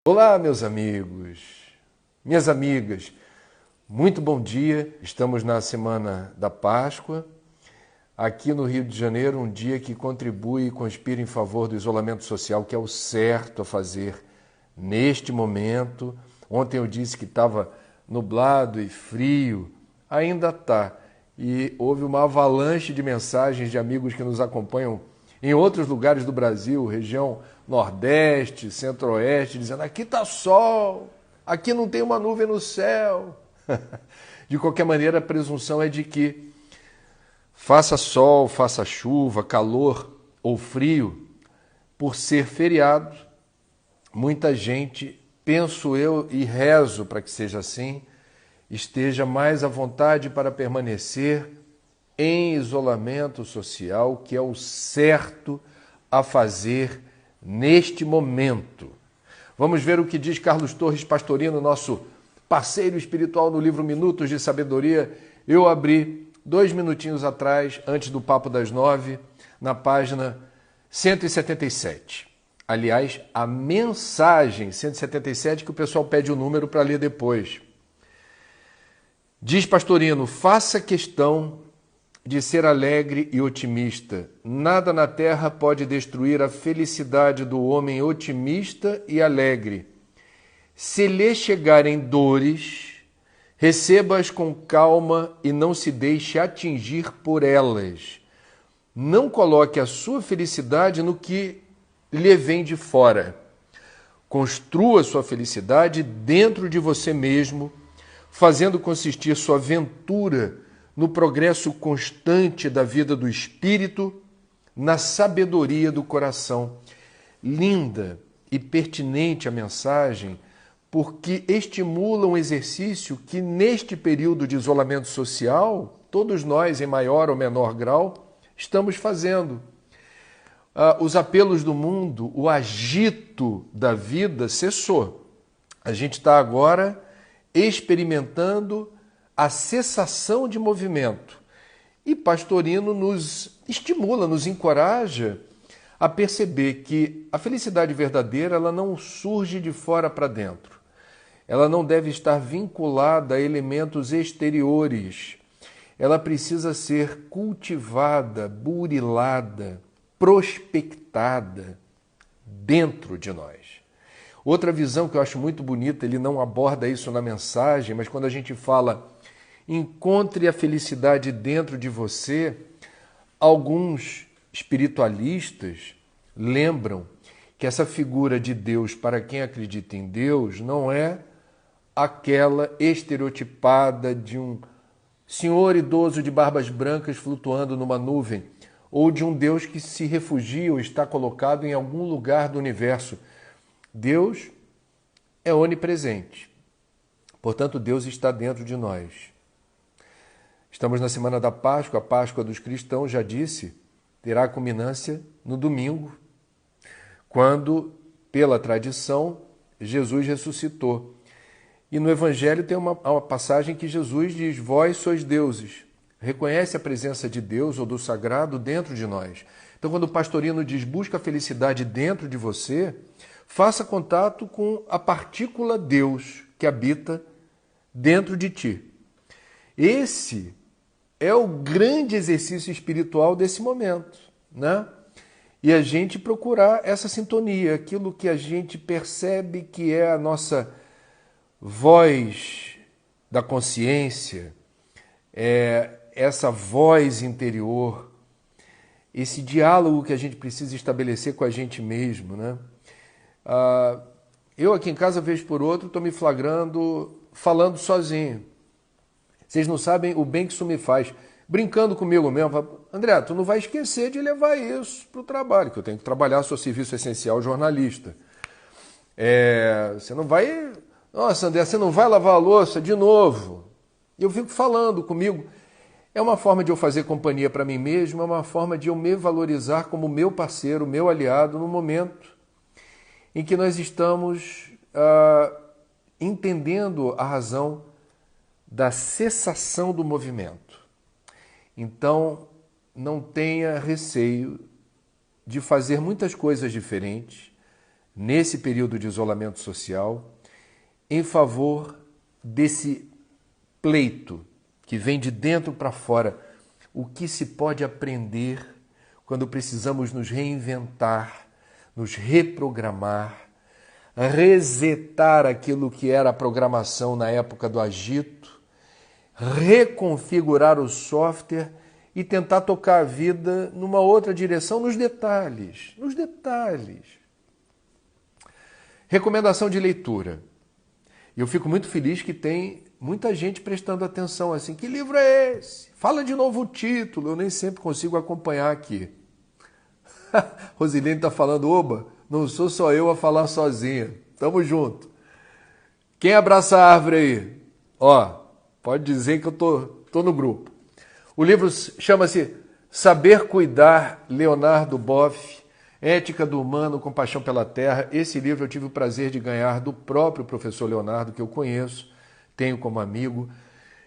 Olá, meus amigos, minhas amigas, muito bom dia. Estamos na semana da Páscoa, aqui no Rio de Janeiro, um dia que contribui e conspira em favor do isolamento social, que é o certo a fazer neste momento. Ontem eu disse que estava nublado e frio, ainda está. E houve uma avalanche de mensagens de amigos que nos acompanham em outros lugares do Brasil, região Nordeste, Centro-Oeste, dizendo: aqui está sol, aqui não tem uma nuvem no céu. De qualquer maneira, a presunção é de que, faça sol, faça chuva, calor ou frio, por ser feriado, muita gente, penso eu e rezo para que seja assim, esteja mais à vontade para permanecer em isolamento social, que é o certo a fazer neste momento. Vamos ver o que diz Carlos Torres Pastorino, nosso parceiro espiritual no livro Minutos de Sabedoria. Eu abri 2 minutinhos atrás, antes do Papo das 9, na página 177. Aliás, a mensagem 177 que o pessoal pede o número para ler depois. Diz Pastorino: faça questão de ser alegre e otimista. Nada na terra pode destruir a felicidade do homem otimista e alegre. Se lhe chegarem dores, receba-as com calma e não se deixe atingir por elas. Não coloque a sua felicidade no que lhe vem de fora. Construa sua felicidade dentro de você mesmo, fazendo consistir sua ventura no progresso constante da vida do espírito, na sabedoria do coração. Linda e pertinente a mensagem, porque estimula um exercício que, neste período de isolamento social, todos nós, em maior ou menor grau, estamos fazendo. Os apelos do mundo, o agito da vida cessou. A gente está agora experimentando a cessação de movimento. E Pastorino nos estimula, nos encoraja a perceber que a felicidade verdadeira ela não surge de fora para dentro. Ela não deve estar vinculada a elementos exteriores. Ela precisa ser cultivada, burilada, prospectada dentro de nós. Outra visão que eu acho muito bonita, ele não aborda isso na mensagem, mas quando a gente fala encontre a felicidade dentro de você, alguns espiritualistas lembram que essa figura de Deus, para quem acredita em Deus, não é aquela estereotipada de um senhor idoso de barbas brancas flutuando numa nuvem, ou de um Deus que se refugia ou está colocado em algum lugar do universo. Deus é onipresente. Portanto, Deus está dentro de nós. Estamos na semana da Páscoa, a Páscoa dos cristãos, já disse, terá culminância no domingo, quando, pela tradição, Jesus ressuscitou. E no Evangelho tem uma passagem que Jesus diz: vós sois deuses. Reconhece a presença de Deus ou do sagrado dentro de nós. Então, quando o Pastorino diz busca a felicidade dentro de você, faça contato com a partícula Deus que habita dentro de ti. Esse é o grande exercício espiritual desse momento, né? E a gente procurar essa sintonia, aquilo que a gente percebe que é a nossa voz da consciência, essa voz interior, esse diálogo que a gente precisa estabelecer com a gente mesmo, né? Eu aqui em casa, vez por outra, estou me flagrando falando sozinho. Vocês não sabem o bem que isso me faz. Brincando comigo mesmo, falo: André, tu não vai esquecer de levar isso para o trabalho, que eu tenho que trabalhar, sou serviço essencial jornalista. Você não vai... Nossa, André, você não vai lavar a louça de novo? Eu fico falando comigo. É uma forma de eu fazer companhia para mim mesmo, é uma forma de eu me valorizar como meu parceiro, meu aliado, no momento em que nós estamos entendendo a razão da cessação do movimento. Então, não tenha receio de fazer muitas coisas diferentes, nesse período de isolamento social, em favor desse pleito que vem de dentro para fora. O que se pode aprender quando precisamos nos reinventar, nos reprogramar, resetar aquilo que era a programação na época do agito, reconfigurar o software e tentar tocar a vida numa outra direção, nos detalhes, nos detalhes. Recomendação de leitura. Eu fico muito feliz que tem muita gente prestando atenção assim. Que livro é esse? Fala de novo o título, eu nem sempre consigo acompanhar aqui. Rosilene está falando, oba, não sou só eu a falar sozinha. Tamo junto. Quem abraça a árvore aí? Ó, pode dizer que eu tô no grupo. O livro chama-se Saber Cuidar, Leonardo Boff, Ética do Humano, Compaixão pela Terra. Esse livro eu tive o prazer de ganhar do próprio professor Leonardo, que eu conheço, tenho como amigo,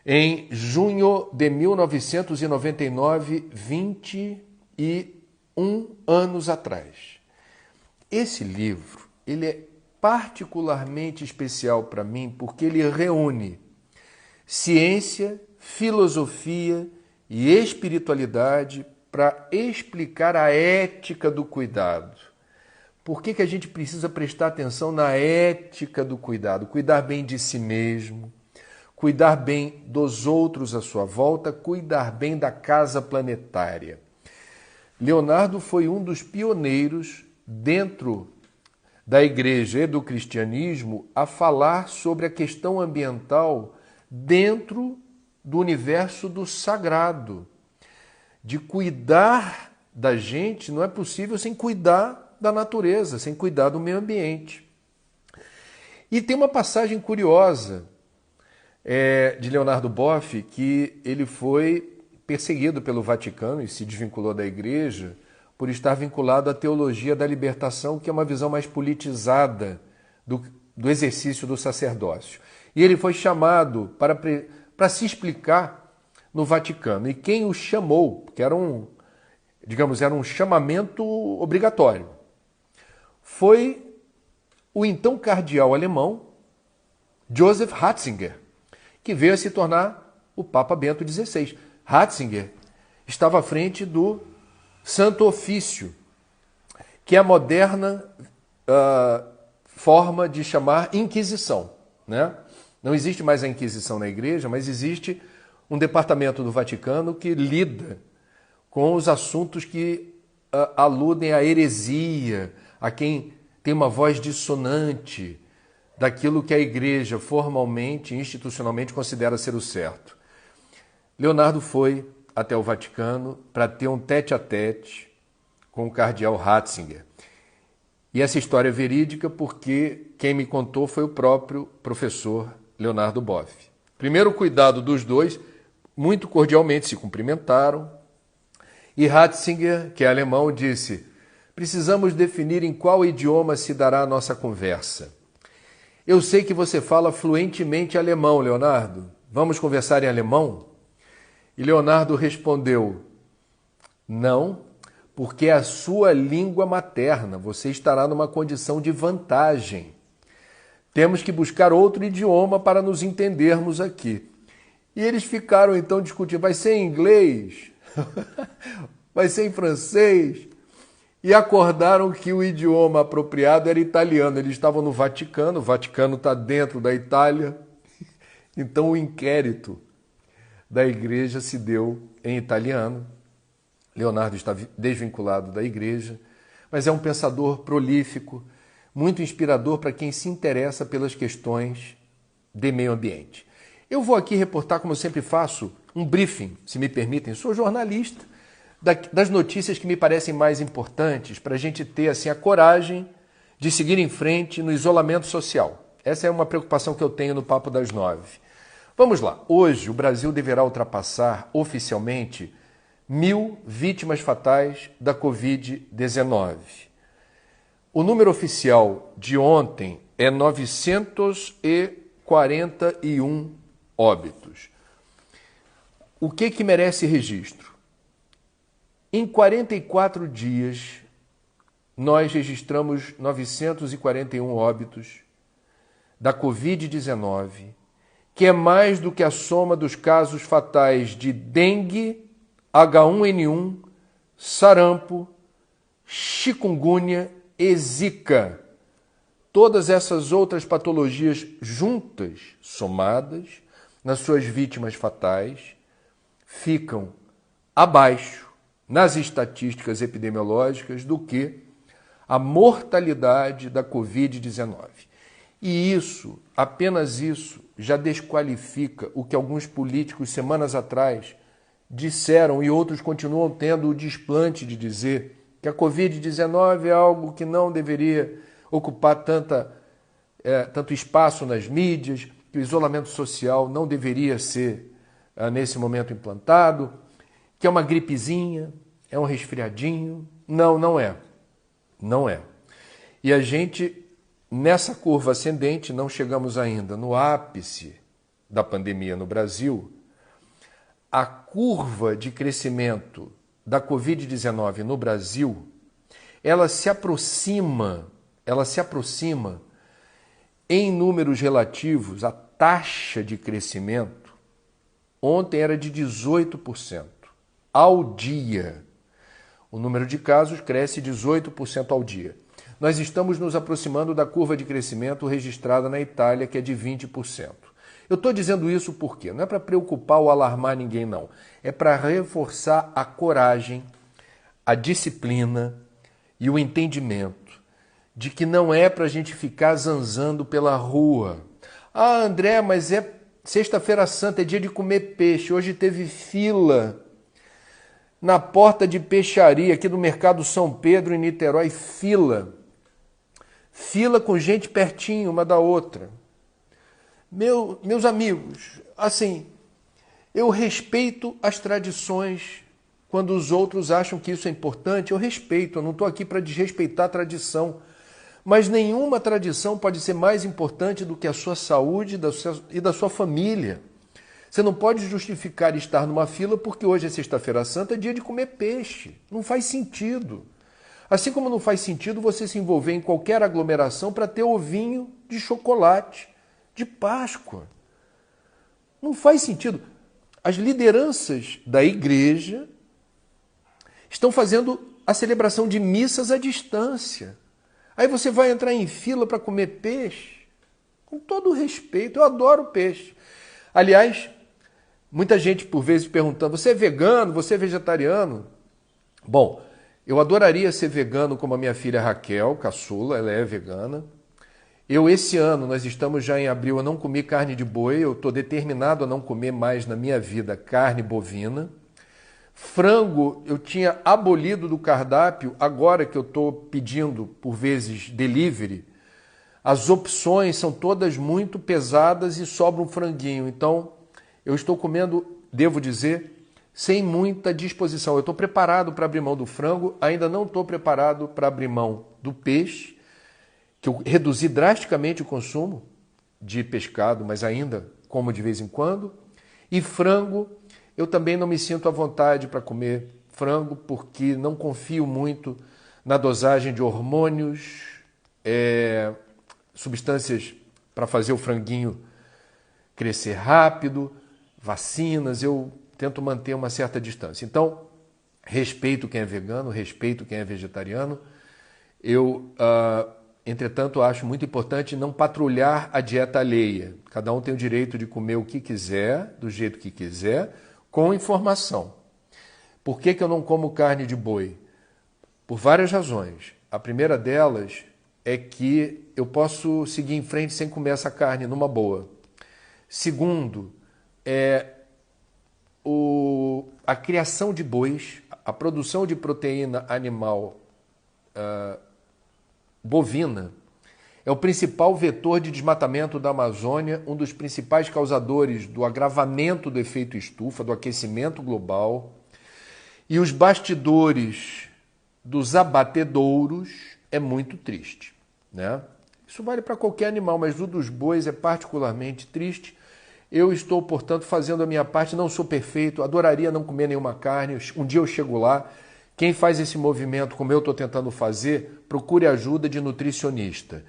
em junho de 1999, 21 anos atrás. Esse livro, ele é particularmente especial para mim porque ele reúne ciência, filosofia e espiritualidade para explicar a ética do cuidado. Por que a gente precisa prestar atenção na ética do cuidado? Cuidar bem de si mesmo, cuidar bem dos outros à sua volta, cuidar bem da casa planetária. Leonardo foi um dos pioneiros dentro da igreja e do cristianismo a falar sobre a questão ambiental dentro do universo do sagrado. De cuidar da gente não é possível sem cuidar da natureza, sem cuidar do meio ambiente. E tem uma passagem curiosa de Leonardo Boff, que ele foi perseguido pelo Vaticano e se desvinculou da igreja por estar vinculado à teologia da libertação, que é uma visão mais politizada do exercício do sacerdócio. E ele foi chamado para se explicar no Vaticano. E quem o chamou, porque era um chamamento obrigatório, foi o então cardeal alemão Joseph Ratzinger, que veio a se tornar o Papa Bento XVI. Ratzinger estava à frente do Santo Ofício, que é a moderna forma de chamar Inquisição, né? Não existe mais a Inquisição na igreja, mas existe um departamento do Vaticano que lida com os assuntos que aludem à heresia, a quem tem uma voz dissonante daquilo que a igreja formalmente, institucionalmente considera ser o certo. Leonardo foi até o Vaticano para ter um tete-a-tete com o cardeal Ratzinger. E essa história é verídica porque quem me contou foi o próprio professor Leonardo Boff. Primeiro cuidado dos dois, muito cordialmente se cumprimentaram, e Ratzinger, que é alemão, disse: precisamos definir em qual idioma se dará a nossa conversa. Eu sei que você fala fluentemente alemão, Leonardo. Vamos conversar em alemão? E Leonardo respondeu: não, porque é a sua língua materna. Você estará numa condição de vantagem. Temos que buscar outro idioma para nos entendermos aqui. E eles ficaram então discutindo, vai ser em inglês? Vai ser em francês? E acordaram que o idioma apropriado era italiano. Eles estavam no Vaticano, o Vaticano está dentro da Itália. Então o inquérito da igreja se deu em italiano. Leonardo está desvinculado da igreja, mas é um pensador prolífico, muito inspirador para quem se interessa pelas questões de meio ambiente. Eu vou aqui reportar, como eu sempre faço, um briefing, se me permitem. Sou jornalista, das notícias que me parecem mais importantes para a gente ter assim, a coragem de seguir em frente no isolamento social. Essa é uma preocupação que eu tenho no Papo das 9. Vamos lá. Hoje o Brasil deverá ultrapassar oficialmente 1.000 vítimas fatais da Covid-19. O número oficial de ontem é 941 óbitos. O que merece registro? Em 44 dias, nós registramos 941 óbitos da Covid-19, que é mais do que a soma dos casos fatais de dengue, H1N1, sarampo, chikungunya e zika. Todas essas outras patologias juntas, somadas, nas suas vítimas fatais, ficam abaixo, nas estatísticas epidemiológicas, do que a mortalidade da Covid-19. E isso, apenas isso, já desqualifica o que alguns políticos, semanas atrás, disseram e outros continuam tendo o desplante de dizer que a Covid-19 é algo que não deveria ocupar tanto espaço nas mídias, que o isolamento social não deveria ser, nesse momento, implantado, que é uma gripezinha, é um resfriadinho. Não, não é. Não é. E a gente, nessa curva ascendente, não chegamos ainda no ápice da pandemia no Brasil. A curva de crescimento da Covid-19 no Brasil, ela se aproxima em números relativos, a taxa de crescimento ontem era de 18% ao dia. O número de casos cresce 18% ao dia. Nós estamos nos aproximando da curva de crescimento registrada na Itália, que é de 20%. Eu estou dizendo isso por quê? Não é para preocupar ou alarmar ninguém, não. É para reforçar a coragem, a disciplina e o entendimento de que não é para a gente ficar zanzando pela rua. Ah, André, mas é sexta-feira santa, é dia de comer peixe. Hoje teve fila na porta de peixaria aqui do Mercado São Pedro, em Niterói. Fila com gente pertinho uma da outra. Meus amigos, assim, eu respeito as tradições. Quando os outros acham que isso é importante, eu respeito. Eu não estou aqui para desrespeitar a tradição. Mas nenhuma tradição pode ser mais importante do que a sua saúde e da sua família. Você não pode justificar estar numa fila porque hoje é sexta-feira santa, é dia de comer peixe. Não faz sentido. Assim como não faz sentido você se envolver em qualquer aglomeração para ter ovinho de chocolate de Páscoa. Não faz sentido. As lideranças da igreja estão fazendo a celebração de missas à distância. Aí você vai entrar em fila para comer peixe? Com todo respeito, eu adoro peixe. Aliás, muita gente por vezes perguntando, você é vegano, você é vegetariano? Bom, eu adoraria ser vegano como a minha filha Raquel, caçula, ela é vegana. Esse ano, nós estamos já em abril, eu não comi carne de boi, eu estou determinado a não comer mais na minha vida carne bovina. Frango eu tinha abolido do cardápio, agora que eu estou pedindo, por vezes, delivery, as opções são todas muito pesadas e sobra um franguinho. Então, eu estou comendo, devo dizer, sem muita disposição. Eu estou preparado para abrir mão do frango, ainda não estou preparado para abrir mão do peixe, que eu reduzi drasticamente o consumo de pescado, mas ainda como de vez em quando. E frango, eu também não me sinto à vontade para comer frango, porque não confio muito na dosagem de hormônios, substâncias para fazer o franguinho crescer rápido, vacinas. Eu tento manter uma certa distância. Então, respeito quem é vegano, respeito quem é vegetariano. Entretanto, acho muito importante não patrulhar a dieta alheia. Cada um tem o direito de comer o que quiser, do jeito que quiser, com informação. Por que eu não como carne de boi? Por várias razões. A primeira delas é que eu posso seguir em frente sem comer essa carne numa boa. Segundo, a criação de bois, a produção de proteína animal bovina, é o principal vetor de desmatamento da Amazônia, um dos principais causadores do agravamento do efeito estufa, do aquecimento global. E os bastidores dos abatedouros é muito triste, né? Isso vale para qualquer animal, mas o dos bois é particularmente triste. Eu estou, portanto, fazendo a minha parte, não sou perfeito, adoraria não comer nenhuma carne, um dia eu chego lá, Quem faz esse movimento, como eu estou tentando fazer, procure ajuda de nutricionista.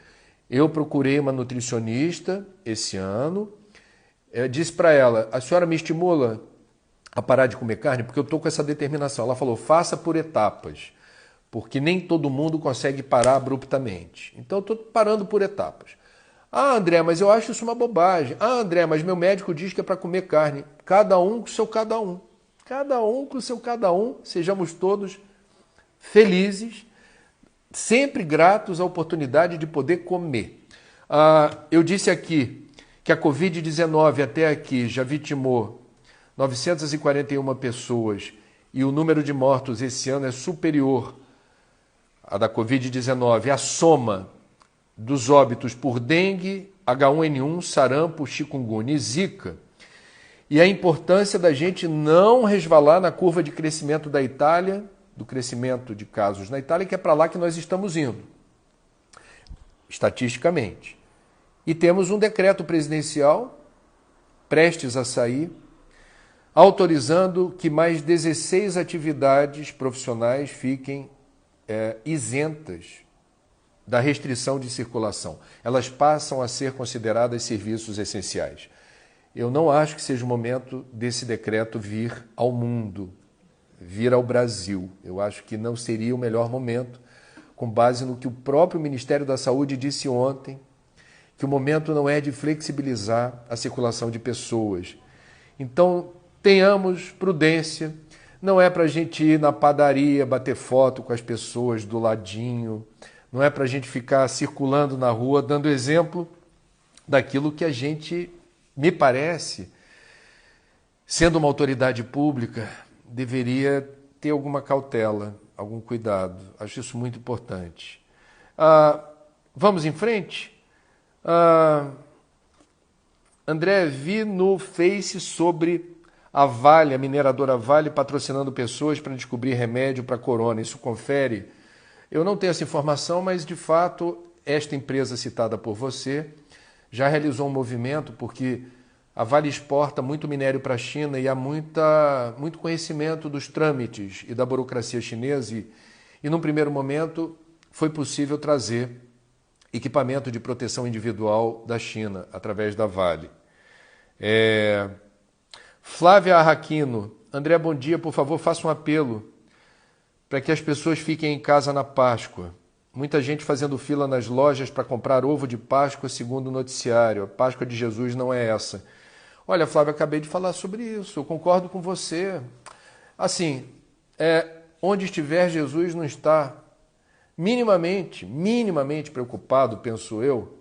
Eu procurei uma nutricionista esse ano, disse para ela, a senhora me estimula a parar de comer carne? Porque eu estou com essa determinação. Ela falou, faça por etapas, porque nem todo mundo consegue parar abruptamente. Então eu estou parando por etapas. Ah, André, mas eu acho isso uma bobagem. Ah, André, mas meu médico diz que é para comer carne. Cada um com o seu cada um. Cada um com o seu cada um. Sejamos todos felizes, sempre gratos à oportunidade de poder comer. Eu disse aqui que a Covid-19 até aqui já vitimou 941 pessoas e o número de mortos esse ano é superior à da Covid-19, a soma dos óbitos por dengue, H1N1, sarampo, chikungunya e zika. E a importância da gente não resvalar na curva de crescimento da Itália, do crescimento de casos na Itália, que é para lá que nós estamos indo, estatisticamente. E temos um decreto presidencial, prestes a sair, autorizando que mais 16 atividades profissionais fiquem isentas da restrição de circulação. Elas passam a ser consideradas serviços essenciais. Eu não acho que seja o momento desse decreto vir ao mundo, vir ao Brasil. Eu acho que não seria o melhor momento, com base no que o próprio Ministério da Saúde disse ontem, que o momento não é de flexibilizar a circulação de pessoas. Então, tenhamos prudência. Não é para a gente ir na padaria, bater foto com as pessoas do ladinho. Não é para a gente ficar circulando na rua, dando exemplo daquilo que a gente, me parece, sendo uma autoridade pública, deveria ter alguma cautela, algum cuidado. Acho isso muito importante. Vamos em frente? André, vi no Face sobre a Vale, a mineradora Vale, patrocinando pessoas para descobrir remédio para corona. Isso confere? Eu não tenho essa informação, mas de fato esta empresa citada por você já realizou um movimento, porque a Vale exporta muito minério para a China e há muito conhecimento dos trâmites e da burocracia chinesa e num primeiro momento foi possível trazer equipamento de proteção individual da China através da Vale. Flávia Arraquino, André, bom dia, por favor, faça um apelo para que as pessoas fiquem em casa na Páscoa. Muita gente fazendo fila nas lojas para comprar ovo de Páscoa, segundo o noticiário. A Páscoa de Jesus não é essa. Olha, Flávia, acabei de falar sobre isso, eu concordo com você. Assim, onde estiver Jesus não está minimamente preocupado, penso eu,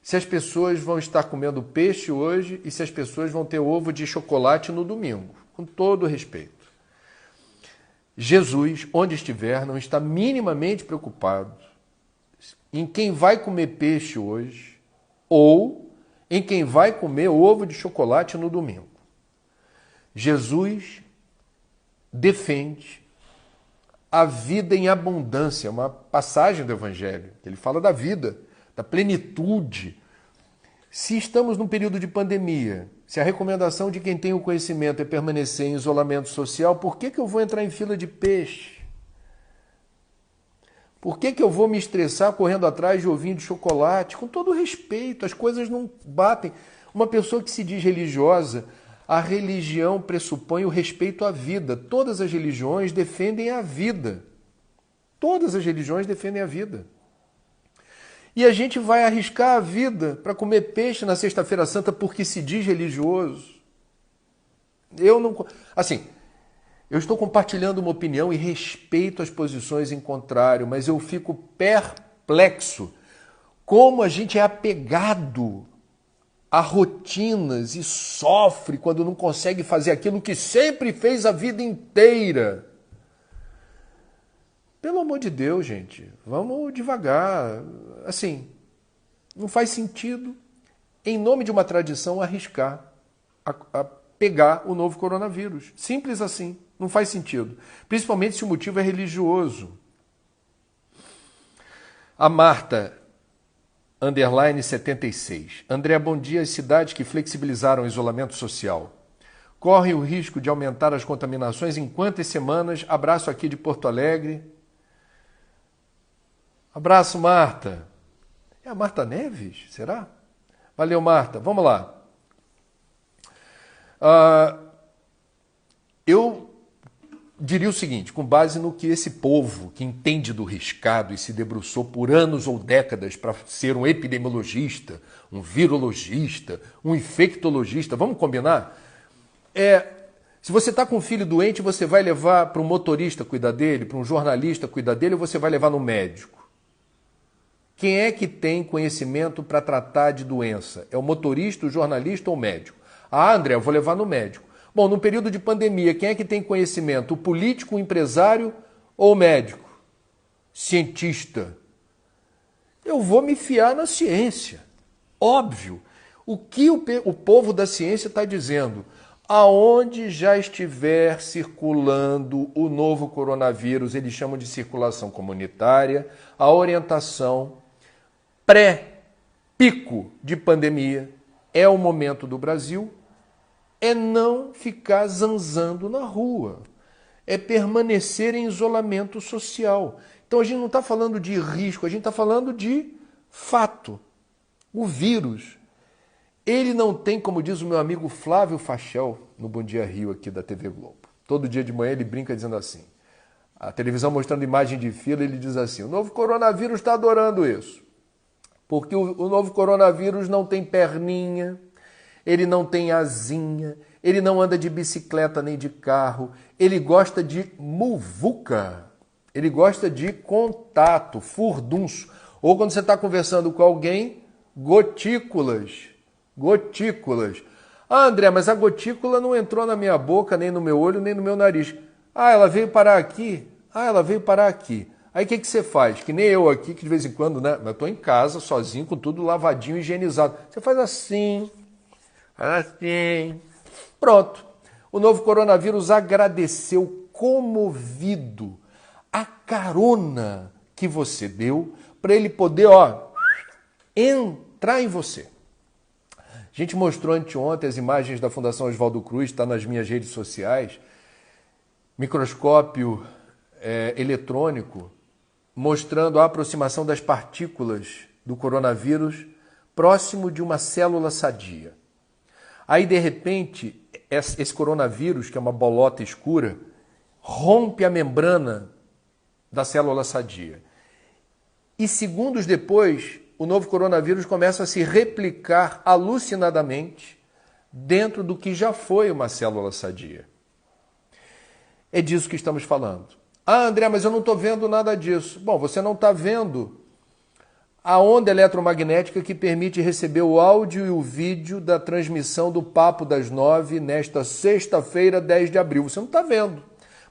se as pessoas vão estar comendo peixe hoje e se as pessoas vão ter ovo de chocolate no domingo, com todo respeito. Jesus, onde estiver, não está minimamente preocupado em quem vai comer peixe hoje ou em quem vai comer ovo de chocolate no domingo. Jesus defende a vida em abundância, uma passagem do Evangelho, ele fala da vida, da plenitude. Se estamos num período de pandemia, se a recomendação de quem tem o conhecimento é permanecer em isolamento social, por que eu vou entrar em fila de peixe? Por que eu vou me estressar correndo atrás de ovinho de chocolate? Com todo respeito, as coisas não batem. Uma pessoa que se diz religiosa, a religião pressupõe o respeito à vida. Todas as religiões defendem a vida. Todas as religiões defendem a vida. E a gente vai arriscar a vida para comer peixe na Sexta-feira Santa porque se diz religioso. Eu estou compartilhando uma opinião e respeito as posições em contrário, mas eu fico perplexo como a gente é apegado a rotinas e sofre quando não consegue fazer aquilo que sempre fez a vida inteira. Pelo amor de Deus, gente, vamos devagar. Assim, não faz sentido, em nome de uma tradição, arriscar a pegar o novo coronavírus. Simples assim, não faz sentido. Principalmente se o motivo é religioso. A Marta, _76. André, bom dia. As cidades que flexibilizaram o isolamento social correm o risco de aumentar as contaminações em quantas semanas? Abraço aqui de Porto Alegre. Abraço, Marta. É a Marta Neves? Será? Valeu, Marta. Vamos lá. Eu diria o seguinte, com base no que esse povo que entende do riscado e se debruçou por anos ou décadas para ser um epidemiologista, um virologista, um infectologista, vamos combinar? Se você está com um filho doente, você vai levar para um motorista cuidar dele, para um jornalista cuidar dele, ou você vai levar no médico? Quem é que tem conhecimento para tratar de doença? É o motorista, o jornalista ou o médico? Ah, André, eu vou levar no médico. Bom, no período de pandemia, quem é que tem conhecimento? O político, o empresário ou o médico? Cientista. Eu vou me fiar na ciência. Óbvio. O que o povo da ciência está dizendo? Aonde já estiver circulando o novo coronavírus, eles chamam de circulação comunitária, a orientação pré-pico de pandemia é o momento do Brasil, é não ficar zanzando na rua, é permanecer em isolamento social. Então a gente não está falando de risco, a gente está falando de fato. O vírus, ele não tem, como diz o meu amigo Flávio Fachel, no Bom Dia Rio aqui da TV Globo. Todo dia de manhã ele brinca dizendo assim, a televisão mostrando imagem de fila, ele diz assim, o novo coronavírus está adorando isso. Porque o novo coronavírus não tem perninha, ele não tem asinha, ele não anda de bicicleta nem de carro, ele gosta de muvuca, ele gosta de contato, furdunço. Ou quando você está conversando com alguém, gotículas. Ah, André, mas a gotícula não entrou na minha boca, nem no meu olho, nem no meu nariz. Ah, ela veio parar aqui? Ah, ela veio parar aqui. Aí o que você faz? Que nem eu aqui, que de vez em quando, né? Eu estou em casa, sozinho, com tudo lavadinho, higienizado. Você faz assim. Pronto. O novo coronavírus agradeceu comovido a carona que você deu para ele poder, entrar em você. A gente mostrou anteontem as imagens da Fundação Oswaldo Cruz, está nas minhas redes sociais, microscópio eletrônico, mostrando a aproximação das partículas do coronavírus próximo de uma célula sadia. Aí, de repente, esse coronavírus, que é uma bolota escura, rompe a membrana da célula sadia. E segundos depois, o novo coronavírus começa a se replicar alucinadamente dentro do que já foi uma célula sadia. É disso que estamos falando. Ah, André, mas eu não estou vendo nada disso. Bom, você não está vendo a onda eletromagnética que permite receber o áudio e o vídeo da transmissão do Papo das 9 nesta sexta-feira, 10 de abril. Você não está vendo.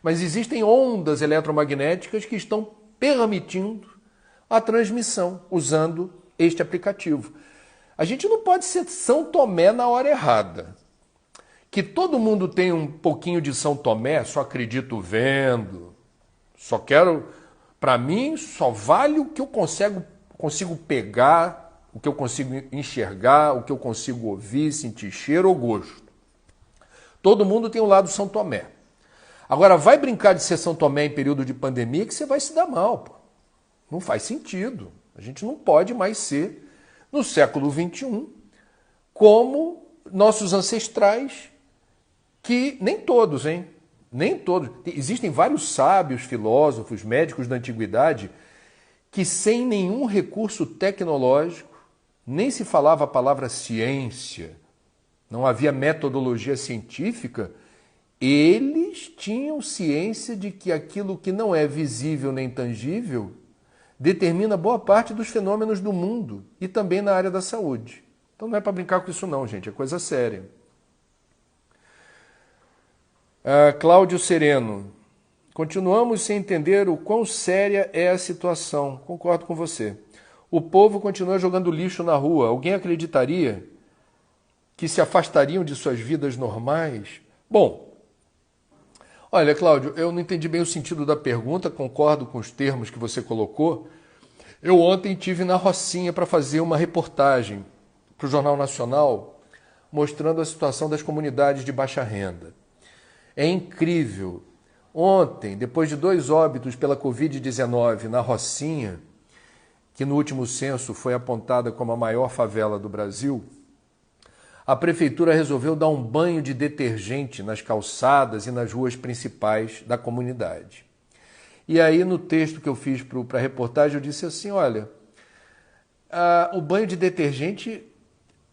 Mas existem ondas eletromagnéticas que estão permitindo a transmissão usando este aplicativo. A gente não pode ser São Tomé na hora errada. Que todo mundo tem um pouquinho de São Tomé, só acredito vendo, só quero, para mim, só vale o que eu consigo pegar, o que eu consigo enxergar, o que eu consigo ouvir, sentir cheiro ou gosto. Todo mundo tem um lado São Tomé. Agora, vai brincar de ser São Tomé em período de pandemia que você vai se dar mal, pô. Não faz sentido. A gente não pode mais ser, no século XXI, como nossos ancestrais, que nem todos, hein? Nem todos. Existem vários sábios, filósofos, médicos da antiguidade que sem nenhum recurso tecnológico, nem se falava a palavra ciência, não havia metodologia científica, eles tinham ciência de que aquilo que não é visível nem tangível determina boa parte dos fenômenos do mundo e também na área da saúde. Então não é para brincar com isso não, gente, é coisa séria. Cláudio Sereno, continuamos sem entender o quão séria é a situação. Concordo com você. O povo continua jogando lixo na rua. Alguém acreditaria que se afastariam de suas vidas normais? Bom, olha, Cláudio, eu não entendi bem o sentido da pergunta, concordo com os termos que você colocou. Eu ontem estive na Rocinha para fazer uma reportagem para o Jornal Nacional, mostrando a situação das comunidades de baixa renda. É incrível. Ontem, depois de 2 óbitos pela Covid-19 na Rocinha, que no último censo foi apontada como a maior favela do Brasil, a prefeitura resolveu dar um banho de detergente nas calçadas e nas ruas principais da comunidade. E aí, no texto que eu fiz para a reportagem, eu disse assim, olha, o banho de detergente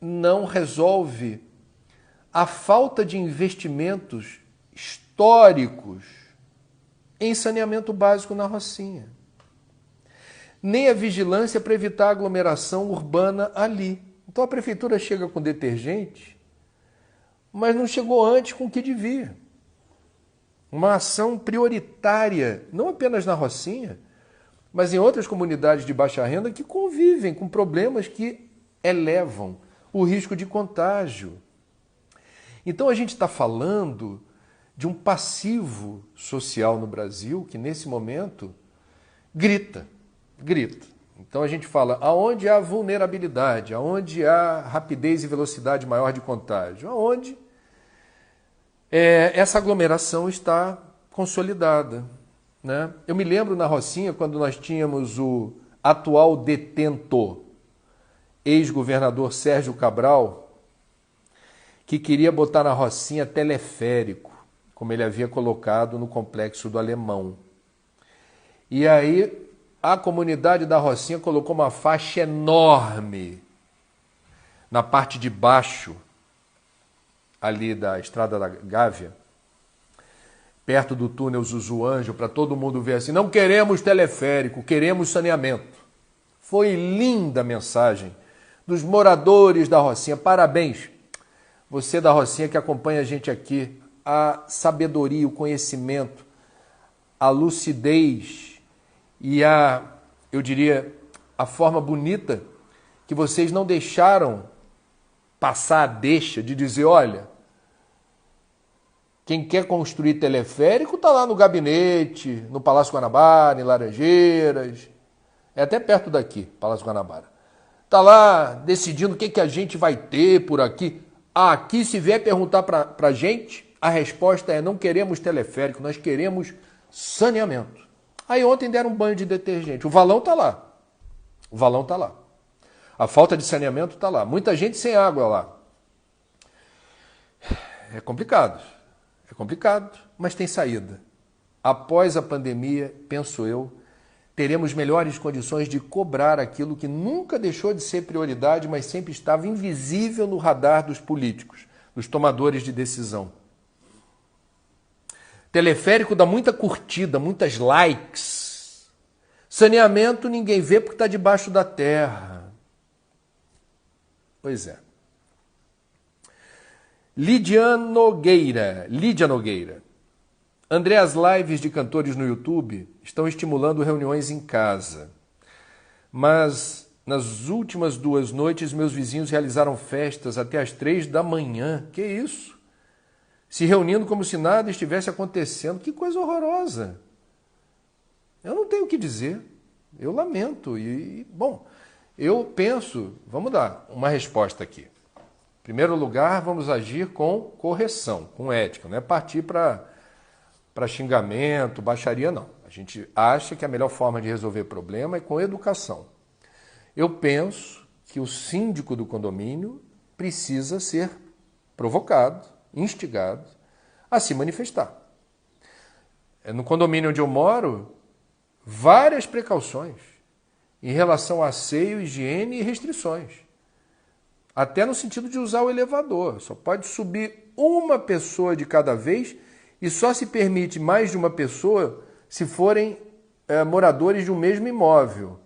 não resolve a falta de investimentos históricos em saneamento básico na Rocinha, nem a vigilância para evitar a aglomeração urbana ali. Então a prefeitura chega com detergente, mas não chegou antes com o que devia. Uma ação prioritária, não apenas na Rocinha, mas em outras comunidades de baixa renda que convivem com problemas que elevam o risco de contágio. Então a gente está falando de um passivo social no Brasil que, nesse momento, grita. Então a gente fala, aonde há vulnerabilidade, aonde há rapidez e velocidade maior de contágio, aonde essa aglomeração está consolidada, né? Eu me lembro na Rocinha, quando nós tínhamos o atual detento, ex-governador Sérgio Cabral, que queria botar na Rocinha teleférico, como ele havia colocado no Complexo do Alemão. E aí a comunidade da Rocinha colocou uma faixa enorme na parte de baixo, ali da Estrada da Gávea, perto do túnel Zuzuanjo, para todo mundo ver assim, não queremos teleférico, queremos saneamento. Foi linda a mensagem dos moradores da Rocinha. Parabéns, você da Rocinha que acompanha a gente aqui. A sabedoria, o conhecimento, a lucidez e eu diria, a forma bonita que vocês não deixaram passar a deixa de dizer, olha, quem quer construir teleférico está lá no gabinete, no Palácio Guanabara, em Laranjeiras, é até perto daqui, Palácio Guanabara. Está lá decidindo o que a gente vai ter por aqui. Aqui, se vier perguntar para a gente, a resposta é não queremos teleférico, nós queremos saneamento. Aí ontem deram um banho de detergente. O valão está lá. O valão está lá. A falta de saneamento está lá. Muita gente sem água lá. É complicado, mas tem saída. Após a pandemia, penso eu, teremos melhores condições de cobrar aquilo que nunca deixou de ser prioridade, mas sempre estava invisível no radar dos políticos, dos tomadores de decisão. Teleférico dá muita curtida, muitas likes. Saneamento ninguém vê porque está debaixo da terra. Pois é. Lídia Nogueira. André, as lives de cantores no YouTube estão estimulando reuniões em casa. Mas nas últimas 2 noites, meus vizinhos realizaram festas até as 3 da manhã. Que isso? Se reunindo como se nada estivesse acontecendo. Que coisa horrorosa. Eu não tenho o que dizer. Eu lamento. Bom, eu penso, vamos dar uma resposta aqui. Em primeiro lugar, vamos agir com correção, com ética. Não é partir para xingamento, baixaria, não. A gente acha que a melhor forma de resolver problema é com educação. Eu penso que o síndico do condomínio precisa ser provocado, instigado a se manifestar. No condomínio onde eu moro, várias precauções em relação a asseio, higiene e restrições. Até no sentido de usar o elevador. Só pode subir uma pessoa de cada vez e só se permite mais de uma pessoa se forem moradores de um mesmo imóvel.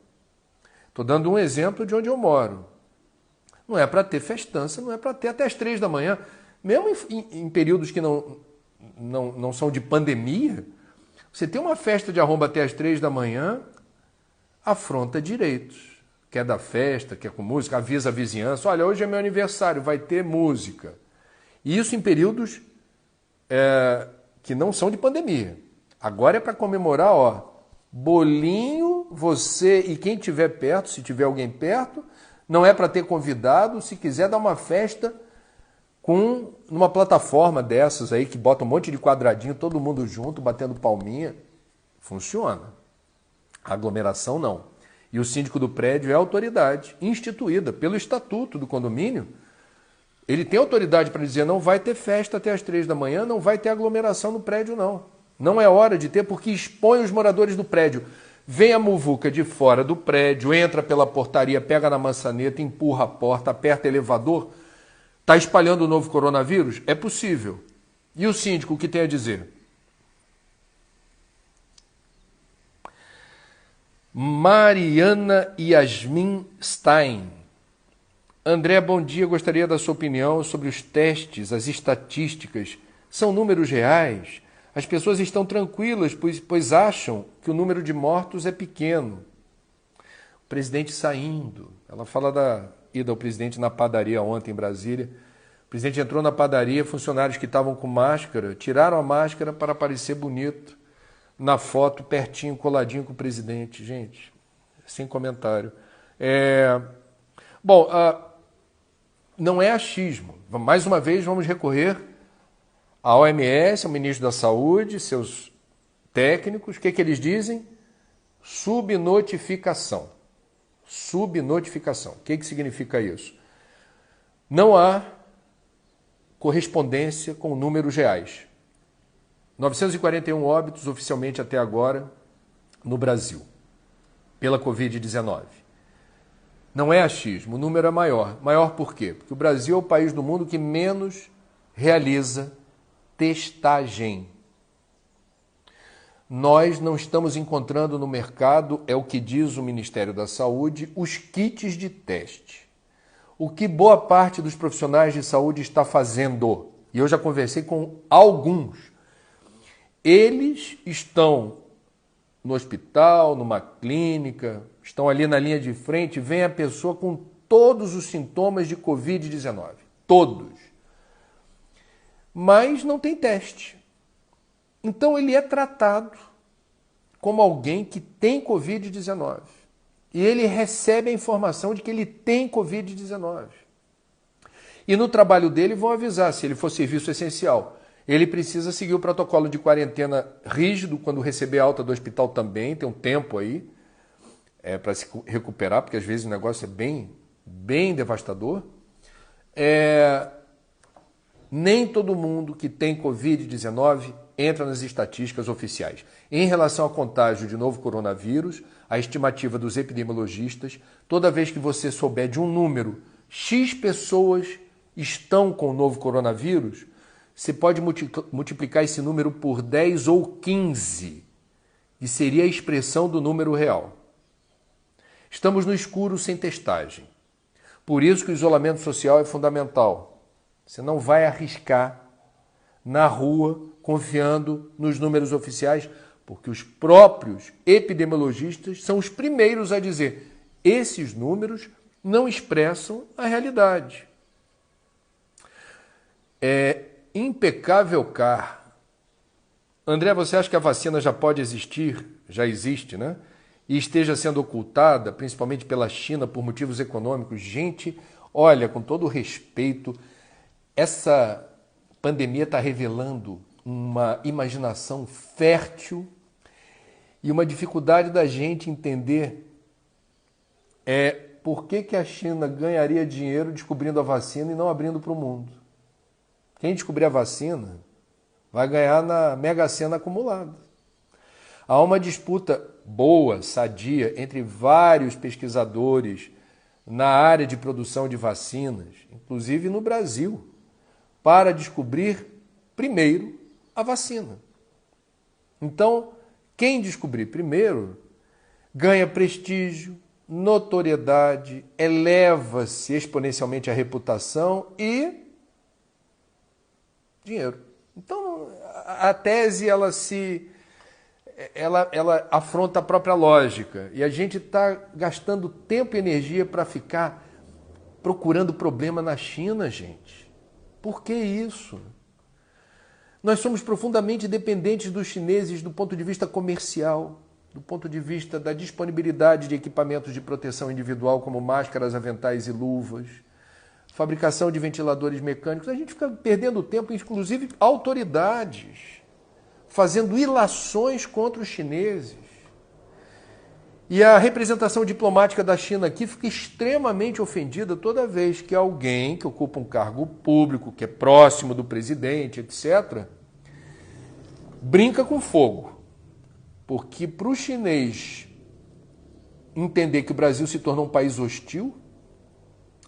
Estou dando um exemplo de onde eu moro. Não é para ter festança, não é para ter até as 3 da manhã. Mesmo em períodos que não são de pandemia, você tem uma festa de arromba até as 3 da manhã, afronta direitos. Quer dar festa, quer com música, avisa a vizinhança, olha, hoje é meu aniversário, vai ter música. E isso em períodos que não são de pandemia. Agora é para comemorar, bolinho, você e quem estiver perto, se tiver alguém perto, não é para ter convidado, se quiser dar uma festa numa plataforma dessas aí que bota um monte de quadradinho, todo mundo junto, batendo palminha, funciona. A aglomeração não. E o síndico do prédio é autoridade instituída pelo estatuto do condomínio. Ele tem autoridade para dizer não vai ter festa até as 3 da manhã, não vai ter aglomeração no prédio não. Não é hora de ter porque expõe os moradores do prédio. Vem a muvuca de fora do prédio, entra pela portaria, pega na maçaneta, empurra a porta, aperta o elevador. Está espalhando o novo coronavírus? É possível. E o síndico, o que tem a dizer? Mariana Yasmin Stein. André, bom dia. Gostaria da sua opinião sobre os testes, as estatísticas. São números reais? As pessoas estão tranquilas, pois acham que o número de mortos é pequeno. O presidente saindo. Ela fala da ida ao presidente na padaria ontem em Brasília. O presidente entrou na padaria, funcionários que estavam com máscara tiraram a máscara para parecer bonito na foto, pertinho, coladinho com o presidente. Gente, sem comentário. Bom, não é achismo. Mais uma vez, vamos recorrer à OMS, ao ministro da Saúde, seus técnicos. O que eles dizem? Subnotificação. Subnotificação. O que significa isso? Não há correspondência com números reais. 941 óbitos oficialmente até agora no Brasil, pela Covid-19. Não é achismo, o número é maior. Maior por quê? Porque o Brasil é o país do mundo que menos realiza testagem. Nós não estamos encontrando no mercado, é o que diz o Ministério da Saúde, os kits de teste. O que boa parte dos profissionais de saúde está fazendo, e eu já conversei com alguns, eles estão no hospital, numa clínica, estão ali na linha de frente, vem a pessoa com todos os sintomas de Covid-19. Todos. Mas não tem teste. Então ele é tratado como alguém que tem Covid-19. E ele recebe a informação de que ele tem Covid-19. E no trabalho dele vão avisar, se ele for serviço essencial, ele precisa seguir o protocolo de quarentena rígido, quando receber alta do hospital também, tem um tempo aí para se recuperar, porque às vezes o negócio é bem devastador. Nem todo mundo que tem Covid-19 entra nas estatísticas oficiais. Em relação ao contágio de novo coronavírus, a estimativa dos epidemiologistas, toda vez que você souber de um número, X pessoas estão com o novo coronavírus, você pode multiplicar esse número por 10 ou 15, e seria a expressão do número real. Estamos no escuro sem testagem. Por isso que o isolamento social é fundamental. Você não vai arriscar na rua confiando nos números oficiais, porque os próprios epidemiologistas são os primeiros a dizer esses números não expressam a realidade. Impecável Car. André, você acha que a vacina já pode existir? Já existe, né? E esteja sendo ocultada, principalmente pela China, por motivos econômicos? Gente, olha, com todo o respeito, essa pandemia está revelando uma imaginação fértil e uma dificuldade da gente entender por que a China ganharia dinheiro descobrindo a vacina e não abrindo para o mundo. Quem descobrir a vacina vai ganhar na Mega Sena acumulada. Há uma disputa boa, sadia, entre vários pesquisadores na área de produção de vacinas, inclusive no Brasil, para descobrir primeiro a vacina. Então, quem descobrir primeiro ganha prestígio, notoriedade, eleva-se exponencialmente a reputação e dinheiro. Então, a tese ela afronta a própria lógica. E a gente está gastando tempo e energia para ficar procurando problema na China, gente. Por que isso? Nós somos profundamente dependentes dos chineses do ponto de vista comercial, do ponto de vista da disponibilidade de equipamentos de proteção individual, como máscaras, aventais e luvas, fabricação de ventiladores mecânicos. A gente fica perdendo tempo, inclusive autoridades, fazendo ilações contra os chineses. E a representação diplomática da China aqui fica extremamente ofendida toda vez que alguém que ocupa um cargo público, que é próximo do presidente, etc., brinca com fogo. Porque para o chinês entender que o Brasil se tornou um país hostil,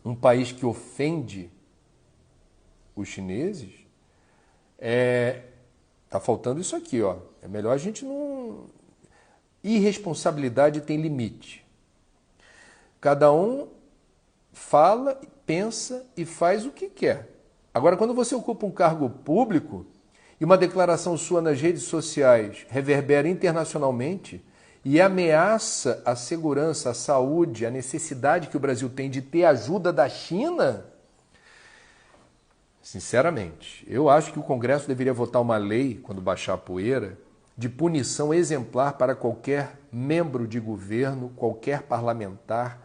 um país que ofende os chineses, tá faltando isso aqui, ó. É melhor a gente não... Irresponsabilidade tem limite. Cada um fala, pensa e faz o que quer. Agora, quando você ocupa um cargo público e uma declaração sua nas redes sociais reverbera internacionalmente e ameaça a segurança, a saúde, a necessidade que o Brasil tem de ter ajuda da China, sinceramente, eu acho que o Congresso deveria votar uma lei, quando baixar a poeira, de punição exemplar para qualquer membro de governo, qualquer parlamentar,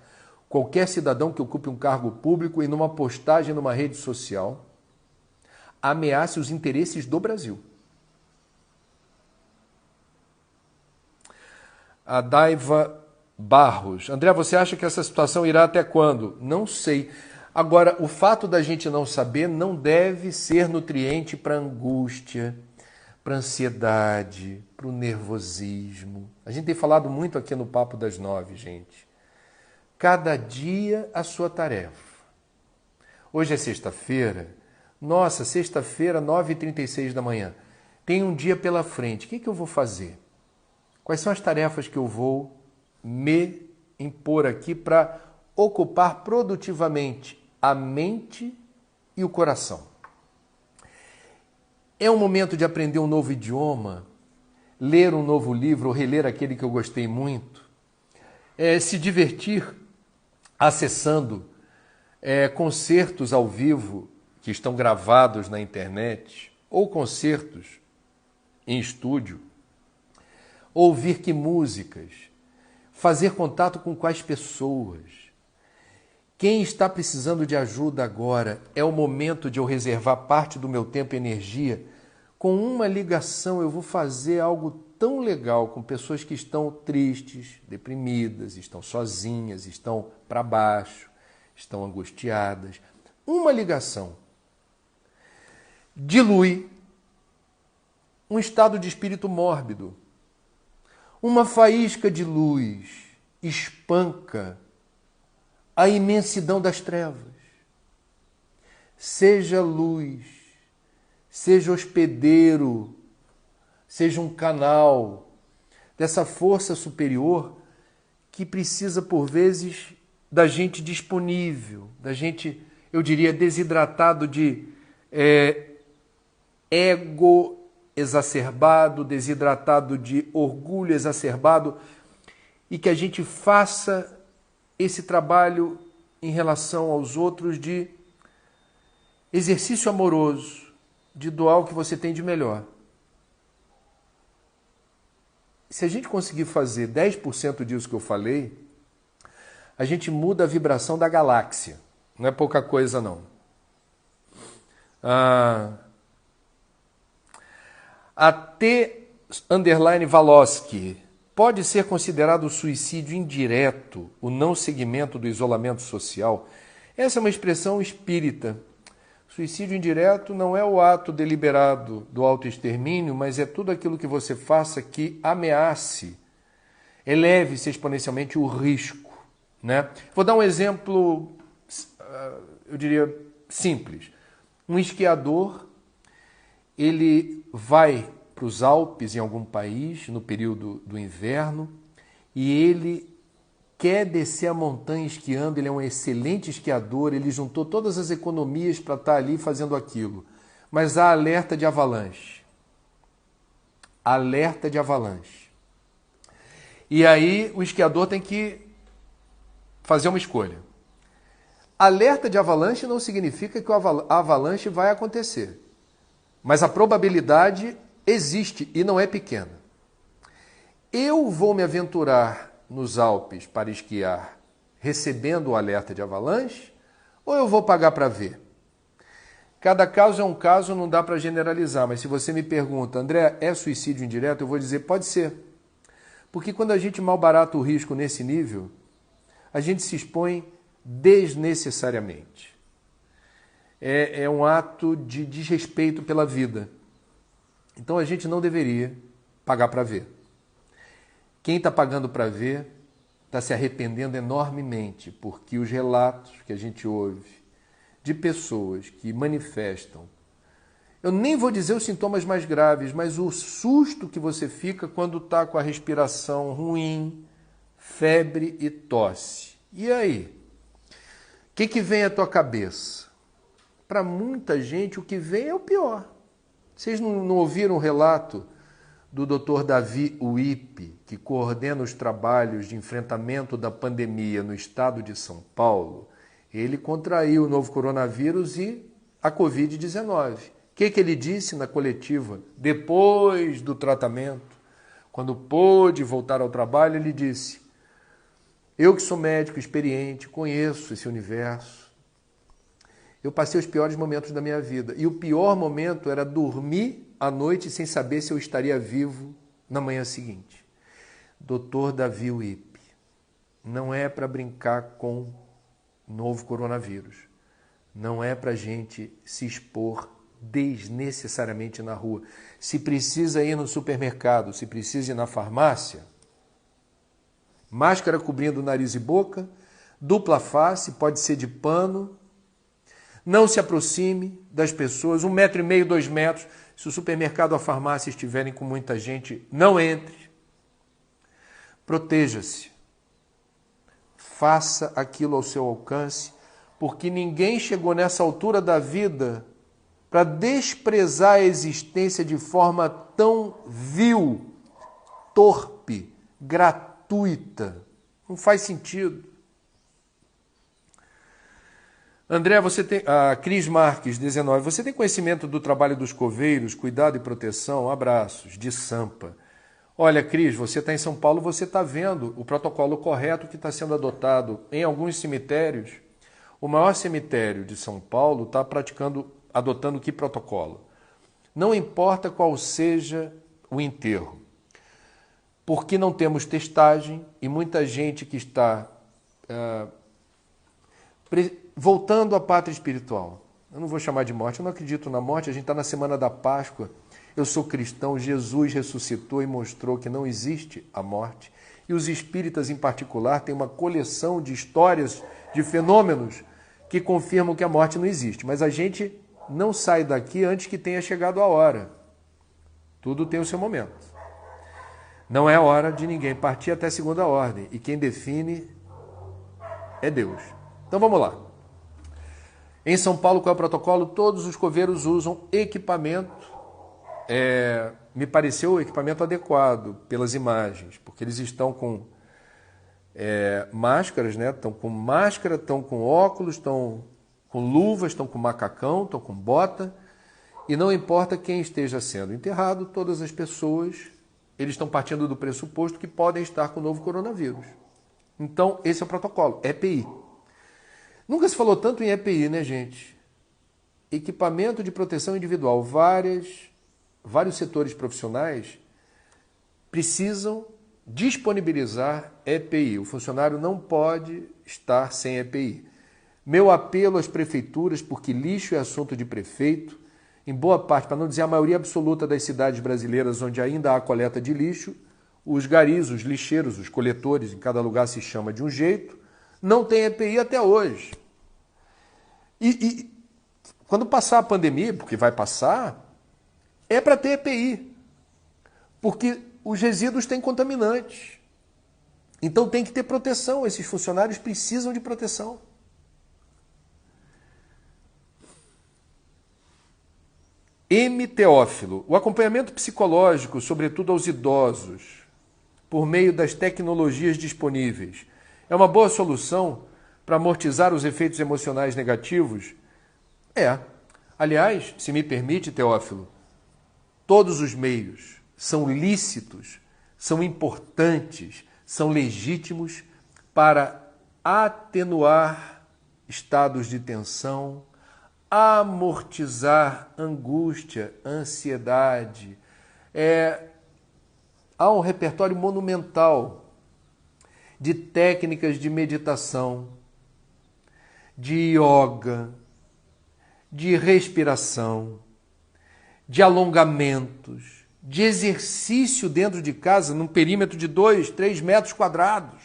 qualquer cidadão que ocupe um cargo público e numa postagem numa rede social ameace os interesses do Brasil. A Daiva Barros. André, você acha que essa situação irá até quando? Não sei. Agora, o fato da gente não saber não deve ser nutriente para angústia, para ansiedade, para o nervosismo. A gente tem falado muito aqui no Papo das 9, gente. Cada dia a sua tarefa. Hoje é sexta-feira. Nossa, sexta-feira, 9h36 da manhã. Tem um dia pela frente. O que eu vou fazer? Quais são as tarefas que eu vou me impor aqui para ocupar produtivamente a mente e o coração? É um momento de aprender um novo idioma, ler um novo livro ou reler aquele que eu gostei muito, se divertir acessando concertos ao vivo que estão gravados na internet ou concertos em estúdio, ouvir que músicas, fazer contato com quais pessoas. Quem está precisando de ajuda agora é o momento de eu reservar parte do meu tempo e energia. Com uma ligação eu vou fazer algo tão legal com pessoas que estão tristes, deprimidas, estão sozinhas, estão para baixo, estão angustiadas. Uma ligação dilui um estado de espírito mórbido. Uma faísca de luz espanca a imensidão das trevas. Seja luz, seja hospedeiro, seja um canal dessa força superior que precisa, por vezes, da gente disponível, da gente, eu diria, desidratado de ego exacerbado, desidratado de orgulho exacerbado, e que a gente faça esse trabalho em relação aos outros de exercício amoroso, de doar o que você tem de melhor. Se a gente conseguir fazer 10% disso que eu falei, a gente muda a vibração da galáxia. Não é pouca coisa, não. A T_Valosky. Pode ser considerado suicídio indireto o não seguimento do isolamento social? Essa é uma expressão espírita. Suicídio indireto não é o ato deliberado do autoextermínio, mas é tudo aquilo que você faça que ameace, eleve-se exponencialmente o risco, né? Vou dar um exemplo, eu diria, simples. Um esquiador, ele vai para os Alpes em algum país no período do inverno e ele quer descer a montanha esquiando, ele é um excelente esquiador, ele juntou todas as economias para estar ali fazendo aquilo. Mas há alerta de avalanche. Alerta de avalanche. E aí o esquiador tem que fazer uma escolha. Alerta de avalanche não significa que a avalanche vai acontecer. Mas a probabilidade existe e não é pequena. Eu vou me aventurar nos Alpes para esquiar recebendo o alerta de avalanche, ou eu vou pagar para ver? Cada caso é um caso, não dá para generalizar, mas se você me pergunta, André, é suicídio indireto? Eu vou dizer, pode ser. Porque quando a gente malbarata o risco nesse nível, a gente se expõe desnecessariamente. É um ato de desrespeito pela vida. Então a gente não deveria pagar para ver. Quem está pagando para ver está se arrependendo enormemente, porque os relatos que a gente ouve de pessoas que manifestam, eu nem vou dizer os sintomas mais graves, mas o susto que você fica quando está com a respiração ruim, febre e tosse. E aí? O que vem à tua cabeça? Para muita gente, o que vem é o pior. Vocês não ouviram o relato do Dr. Davi Uípe, que coordena os trabalhos de enfrentamento da pandemia no estado de São Paulo? Ele contraiu o novo coronavírus e a Covid-19. O que ele disse na coletiva depois do tratamento? Quando pôde voltar ao trabalho, ele disse: eu que sou médico experiente, conheço esse universo. Eu passei os piores momentos da minha vida. E o pior momento era dormir à noite sem saber se eu estaria vivo na manhã seguinte. Dr. Davi Uípe, não é para brincar com novo coronavírus. Não é para a gente se expor desnecessariamente na rua. Se precisa ir no supermercado, se precisa ir na farmácia, máscara cobrindo nariz e boca, dupla face, pode ser de pano. Não se aproxime das pessoas, 1,5 metro, 2 metros. Se o supermercado ou a farmácia estiverem com muita gente, não entre. Proteja-se. Faça aquilo ao seu alcance, porque ninguém chegou nessa altura da vida para desprezar a existência de forma tão vil, torpe, gratuita. Não faz sentido. André, você tem... Cris Marques, 19. Você tem conhecimento do trabalho dos coveiros, cuidado e proteção? Abraços, de Sampa. Olha, Cris, você está em São Paulo, você está vendo o protocolo correto que está sendo adotado em alguns cemitérios. O maior cemitério de São Paulo está adotando que protocolo? Não importa qual seja o enterro, porque não temos testagem e muita gente que está voltando à pátria espiritual. Eu não vou chamar de morte, eu não acredito na morte, a gente está na semana da Páscoa. Eu sou cristão, Jesus ressuscitou e mostrou que não existe a morte. E os espíritas, em particular, têm uma coleção de histórias, de fenômenos que confirmam que a morte não existe. Mas a gente não sai daqui antes que tenha chegado a hora. Tudo tem o seu momento. Não é hora de ninguém partir até segunda ordem. E quem define é Deus. Então vamos lá. Em São Paulo, qual é o protocolo? Todos os coveiros usam equipamento. Me pareceu o equipamento adequado pelas imagens, porque eles estão com máscaras, né? Estão com máscara, estão com óculos, estão com luvas, estão com macacão, estão com bota, e não importa quem esteja sendo enterrado, todas as pessoas, eles estão partindo do pressuposto que podem estar com o novo coronavírus. Então, esse é o protocolo, EPI. Nunca se falou tanto em EPI, né, gente? Equipamento de proteção individual. Vários setores profissionais precisam disponibilizar EPI. O funcionário não pode estar sem EPI. Meu apelo às prefeituras, porque lixo é assunto de prefeito, em boa parte, para não dizer a maioria absoluta das cidades brasileiras onde ainda há coleta de lixo, os garis, os lixeiros, os coletores, em cada lugar se chama de um jeito, não tem EPI até hoje. E quando passar a pandemia, porque vai passar, é para ter EPI, porque os resíduos têm contaminantes. Então tem que ter proteção, esses funcionários precisam de proteção. M. Teófilo, o acompanhamento psicológico, sobretudo aos idosos, por meio das tecnologias disponíveis, é uma boa solução para amortizar os efeitos emocionais negativos? Aliás, se me permite, Teófilo, todos os meios são lícitos, são importantes, são legítimos para atenuar estados de tensão, amortizar angústia, ansiedade. Há um repertório monumental de técnicas de meditação, de yoga, de respiração, de alongamentos, de exercício dentro de casa, num perímetro de 2, 3 metros quadrados.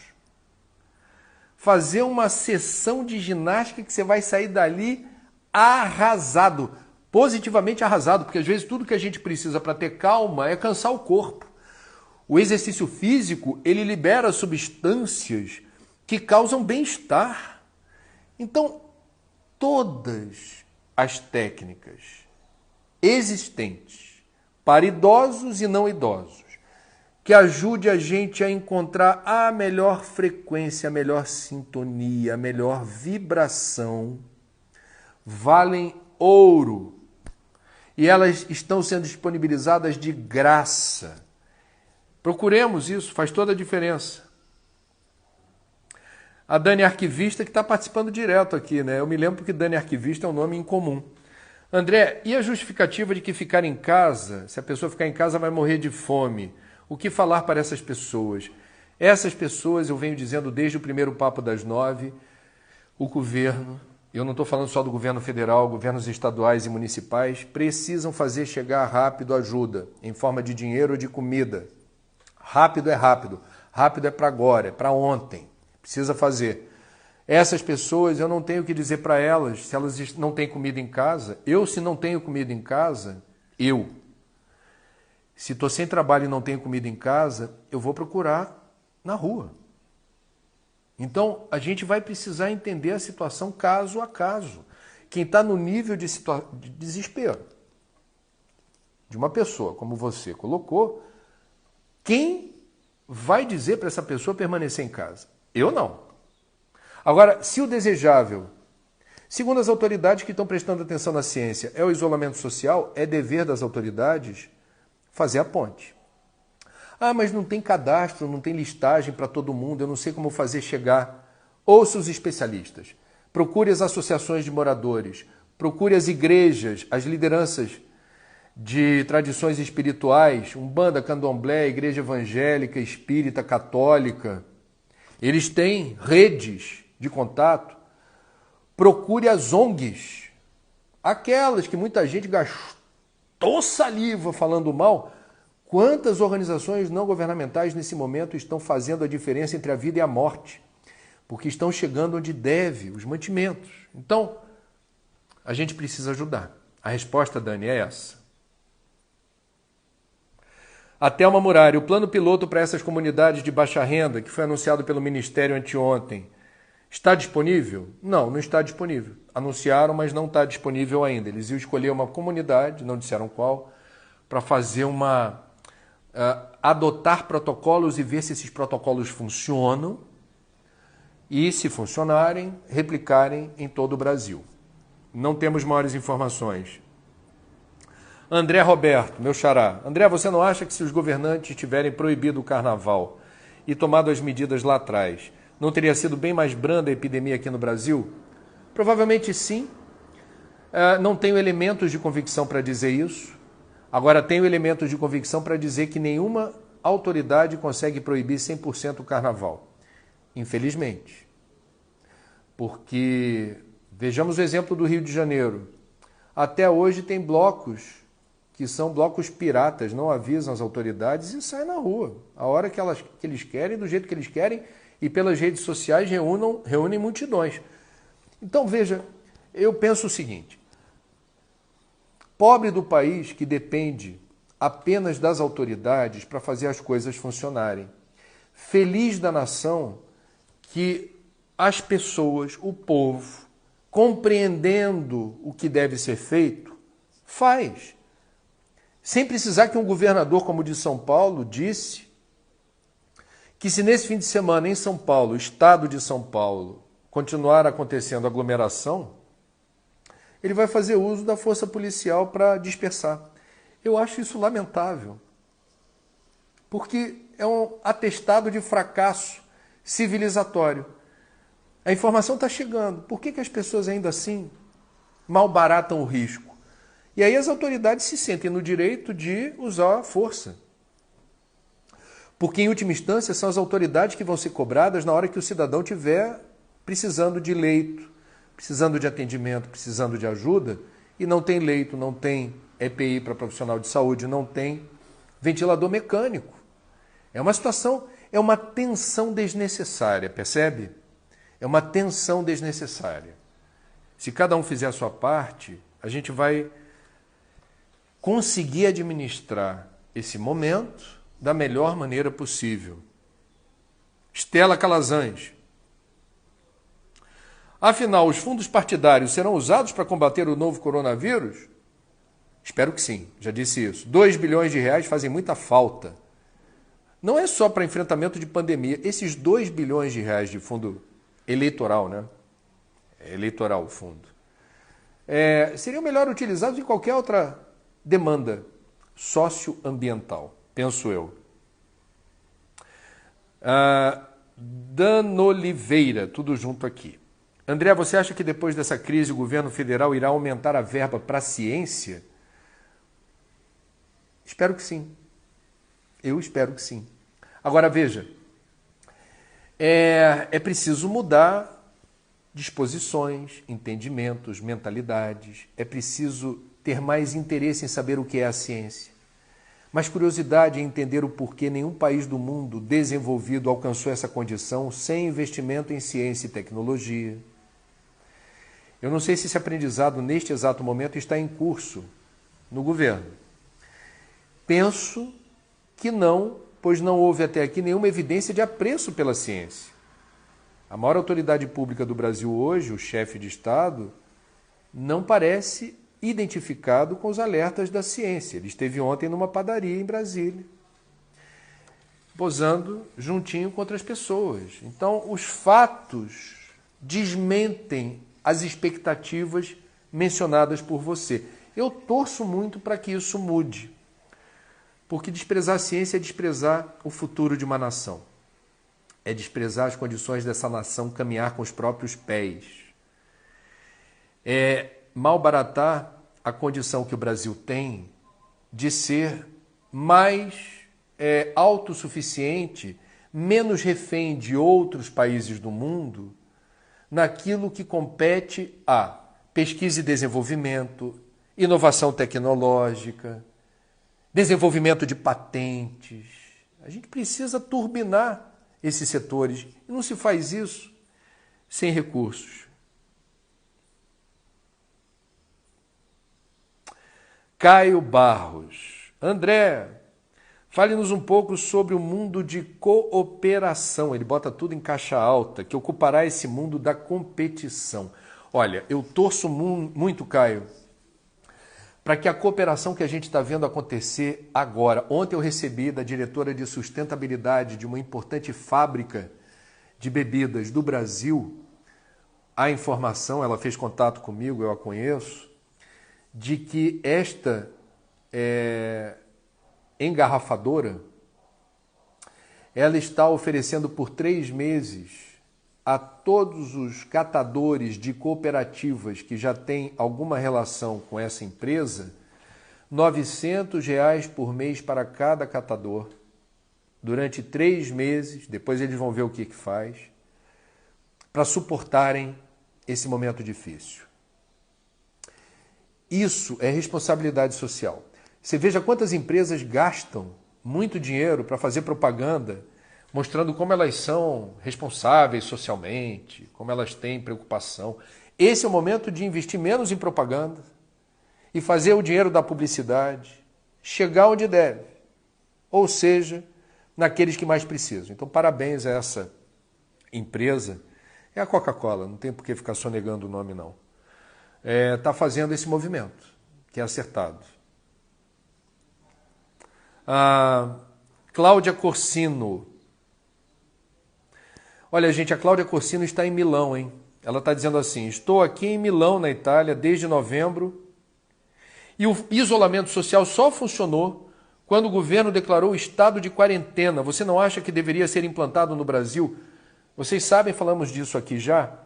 Fazer uma sessão de ginástica que você vai sair dali arrasado, positivamente arrasado, porque às vezes tudo que a gente precisa para ter calma é cansar o corpo. O exercício físico, ele libera substâncias que causam bem-estar. Então, todas as técnicas existentes para idosos e não idosos, que ajude a gente a encontrar a melhor frequência, a melhor sintonia, a melhor vibração, valem ouro. E elas estão sendo disponibilizadas de graça. Procuremos isso, faz toda a diferença. A Dani Arquivista, que está participando direto aqui, né? Eu me lembro que Dani Arquivista é um nome incomum. André, e a justificativa de que ficar em casa, se a pessoa ficar em casa vai morrer de fome? O que falar para essas pessoas? Essas pessoas, eu venho dizendo desde o primeiro Papo das 9, o governo, eu não estou falando só do governo federal, governos estaduais e municipais, precisam fazer chegar rápido ajuda, em forma de dinheiro ou de comida. Rápido, rápido é para agora, é para ontem, precisa fazer. Essas pessoas, eu não tenho o que dizer para elas, se elas não têm comida em casa. Se não tenho comida em casa, se estou sem trabalho e não tenho comida em casa, eu vou procurar na rua. Então, a gente vai precisar entender a situação caso a caso. Quem está no nível de desespero de uma pessoa, como você colocou, quem vai dizer para essa pessoa permanecer em casa? Eu não. Agora, se o desejável, segundo as autoridades que estão prestando atenção na ciência, é o isolamento social, é dever das autoridades fazer a ponte. Ah, mas não tem cadastro, não tem listagem para todo mundo, eu não sei como fazer chegar. Ouça os especialistas. Procure as associações de moradores, procure as igrejas, as lideranças de tradições espirituais, Umbanda, Candomblé, Igreja Evangélica, Espírita, Católica. Eles têm redes de contato. Procure as ONGs, aquelas que muita gente gastou saliva falando mal. Quantas organizações não governamentais nesse momento estão fazendo a diferença entre a vida e a morte? Porque estão chegando onde deve, os mantimentos. Então, a gente precisa ajudar. A resposta, Dani, é essa. A Thelma Murari, o plano piloto para essas comunidades de baixa renda, que foi anunciado pelo Ministério anteontem, está disponível? Não, não está disponível. Anunciaram, mas não está disponível ainda. Eles iam escolher uma comunidade, não disseram qual, para fazer adotar protocolos e ver se esses protocolos funcionam e, se funcionarem, replicarem em todo o Brasil. Não temos maiores informações. André Roberto, meu xará. André, você não acha que se os governantes tiverem proibido o carnaval e tomado as medidas lá atrás, não teria sido bem mais branda a epidemia aqui no Brasil? Provavelmente sim. Não tenho elementos de convicção para dizer isso. Agora, tenho elementos de convicção para dizer que nenhuma autoridade consegue proibir 100% o carnaval. Infelizmente. Porque, vejamos o exemplo do Rio de Janeiro. Até hoje tem blocos que são blocos piratas, não avisam as autoridades e saem na rua. A hora que eles querem, do jeito que eles querem, e pelas redes sociais reúnem multidões. Então, veja, eu penso o seguinte. Pobre do país que depende apenas das autoridades para fazer as coisas funcionarem. Feliz da nação que as pessoas, o povo, compreendendo o que deve ser feito, faz. Sem precisar que um governador como o de São Paulo disse que se nesse fim de semana em São Paulo, estado de São Paulo, continuar acontecendo aglomeração, ele vai fazer uso da força policial para dispersar. Eu acho isso lamentável, porque é um atestado de fracasso civilizatório. A informação está chegando. Por que as pessoas ainda assim malbaratam o risco? E aí as autoridades se sentem no direito de usar a força. Porque, em última instância, são as autoridades que vão ser cobradas na hora que o cidadão estiver precisando de leito, precisando de atendimento, precisando de ajuda, e não tem leito, não tem EPI para profissional de saúde, não tem ventilador mecânico. É uma situação, é uma tensão desnecessária, percebe? É uma tensão desnecessária. Se cada um fizer a sua parte, a gente vai conseguir administrar esse momento da melhor maneira possível. Estela Calazans. Afinal, os fundos partidários serão usados para combater o novo coronavírus? Espero que sim, já disse isso. 2 bilhões de reais fazem muita falta. Não é só para enfrentamento de pandemia. Esses 2 bilhões de reais de fundo eleitoral, né? Eleitoral o fundo. Seriam melhor utilizados em qualquer outra demanda socioambiental, penso eu. Dan Oliveira, tudo junto aqui. André, você acha que depois dessa crise o governo federal irá aumentar a verba para a ciência? Espero que sim. Eu espero que sim. Agora veja, é preciso mudar disposições, entendimentos, mentalidades. É preciso ter mais interesse em saber o que é a ciência. Mais curiosidade em entender o porquê nenhum país do mundo desenvolvido alcançou essa condição sem investimento em ciência e tecnologia. Eu não sei se esse aprendizado, neste exato momento, está em curso no governo. Penso que não, pois não houve até aqui nenhuma evidência de apreço pela ciência. A maior autoridade pública do Brasil hoje, o chefe de Estado, não parece identificado com os alertas da ciência. Ele esteve ontem numa padaria em Brasília, posando juntinho com outras pessoas. Então, os fatos desmentem as expectativas mencionadas por você. Eu torço muito para que isso mude, porque desprezar a ciência é desprezar o futuro de uma nação. É desprezar as condições dessa nação caminhar com os próprios pés. É malbaratar a condição que o Brasil tem de ser mais autossuficiente, menos refém de outros países do mundo, naquilo que compete a pesquisa e desenvolvimento, inovação tecnológica, desenvolvimento de patentes. A gente precisa turbinar esses setores. E não se faz isso sem recursos. Caio Barros. André, fale-nos um pouco sobre o mundo de cooperação. Ele bota tudo em caixa alta, que ocupará esse mundo da competição. Olha, eu torço muito, Caio, para que a cooperação que a gente está vendo acontecer agora. Ontem eu recebi da diretora de sustentabilidade de uma importante fábrica de bebidas do Brasil a informação, ela fez contato comigo, eu a conheço, de que esta engarrafadora ela está oferecendo por 3 meses a todos os catadores de cooperativas que já têm alguma relação com essa empresa, R$ 900 por mês para cada catador, durante 3 meses, depois eles vão ver o que faz, para suportarem esse momento difícil. Isso é responsabilidade social. Você veja quantas empresas gastam muito dinheiro para fazer propaganda, mostrando como elas são responsáveis socialmente, como elas têm preocupação. Esse é o momento de investir menos em propaganda e fazer o dinheiro da publicidade chegar onde deve, ou seja, naqueles que mais precisam. Então, parabéns a essa empresa. É a Coca-Cola, não tem por que ficar sonegando o nome, não. Está fazendo esse movimento, que é acertado. Cláudia Corsino. Olha, gente, a Cláudia Corsino está em Milão, hein? Ela está dizendo assim: estou aqui em Milão, na Itália, desde novembro, e o isolamento social só funcionou quando o governo declarou o estado de quarentena. Você não acha que deveria ser implantado no Brasil? Vocês sabem, falamos disso aqui já,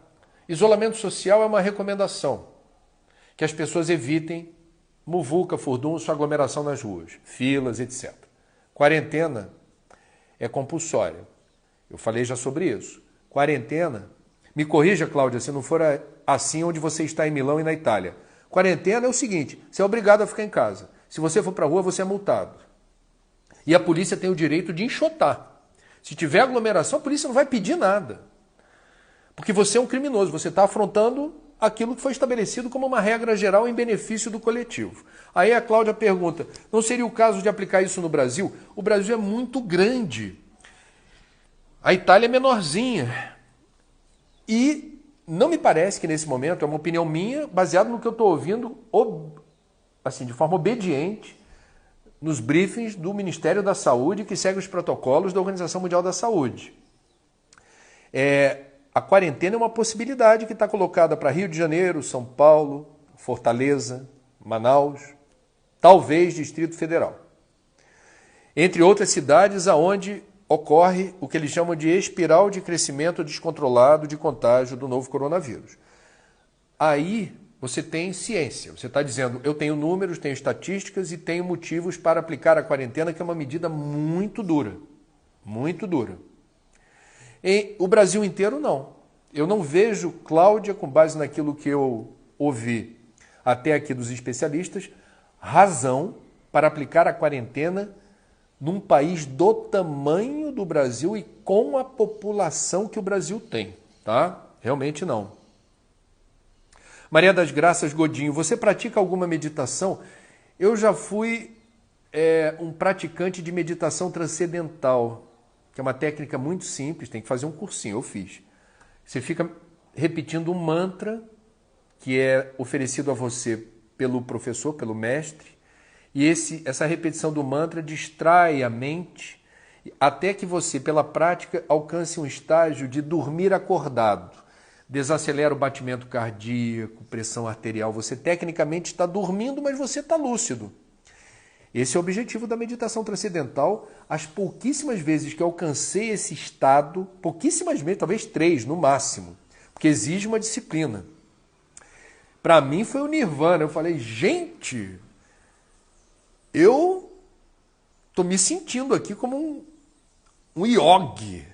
isolamento social é uma recomendação, que as pessoas evitem muvuca, furdunço, aglomeração nas ruas, filas, etc. Quarentena é compulsória. Eu falei já sobre isso. Quarentena, me corrija, Cláudia, se não for assim onde você está em Milão e na Itália. Quarentena é o seguinte, você é obrigado a ficar em casa. Se você for para a rua, você é multado. E a polícia tem o direito de enxotar. Se tiver aglomeração, a polícia não vai pedir nada. Porque você é um criminoso, você está afrontando aquilo que foi estabelecido como uma regra geral em benefício do coletivo. Aí a Cláudia pergunta, não seria o caso de aplicar isso no Brasil? O Brasil é muito grande. A Itália é menorzinha. E não me parece que nesse momento, é uma opinião minha, baseada no que eu estou ouvindo, assim, de forma obediente, nos briefings do Ministério da Saúde, que segue os protocolos da Organização Mundial da Saúde. A quarentena é uma possibilidade que está colocada para Rio de Janeiro, São Paulo, Fortaleza, Manaus, talvez Distrito Federal. Entre outras cidades aonde ocorre o que eles chamam de espiral de crescimento descontrolado de contágio do novo coronavírus. Aí você tem ciência, você está dizendo, eu tenho números, tenho estatísticas e tenho motivos para aplicar a quarentena, que é uma medida muito dura, muito dura. Em o Brasil inteiro, não. Eu não vejo, Cláudia, com base naquilo que eu ouvi até aqui dos especialistas, razão para aplicar a quarentena num país do tamanho do Brasil e com a população que o Brasil tem, tá? Realmente não. Maria das Graças Godinho, você pratica alguma meditação? Eu já fui um praticante de meditação transcendental, que é uma técnica muito simples, tem que fazer um cursinho, eu fiz. Você fica repetindo um mantra que é oferecido a você pelo professor, pelo mestre, e essa repetição do mantra distrai a mente até que você, pela prática, alcance um estágio de dormir acordado. Desacelera o batimento cardíaco, pressão arterial. Você tecnicamente está dormindo, mas você está lúcido. Esse é o objetivo da meditação transcendental. As pouquíssimas vezes que eu alcancei esse estado, pouquíssimas vezes, talvez 3 no máximo, porque exige uma disciplina. Para mim foi o nirvana. Eu falei, gente, eu estou me sentindo aqui como um yogi.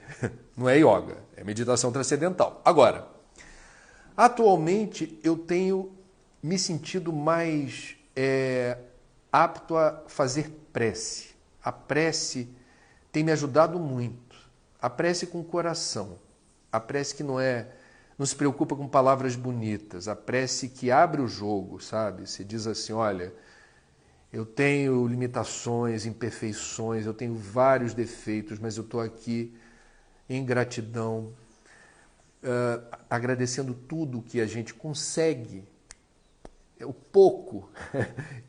Não é yoga, é meditação transcendental. Agora, atualmente eu tenho me sentido mais apto a fazer prece. A prece tem me ajudado muito. A prece com o coração. A prece que não se preocupa com palavras bonitas. A prece que abre o jogo, sabe? Você diz assim, olha, eu tenho limitações, imperfeições, eu tenho vários defeitos, mas eu estou aqui em gratidão, agradecendo tudo que a gente consegue, o pouco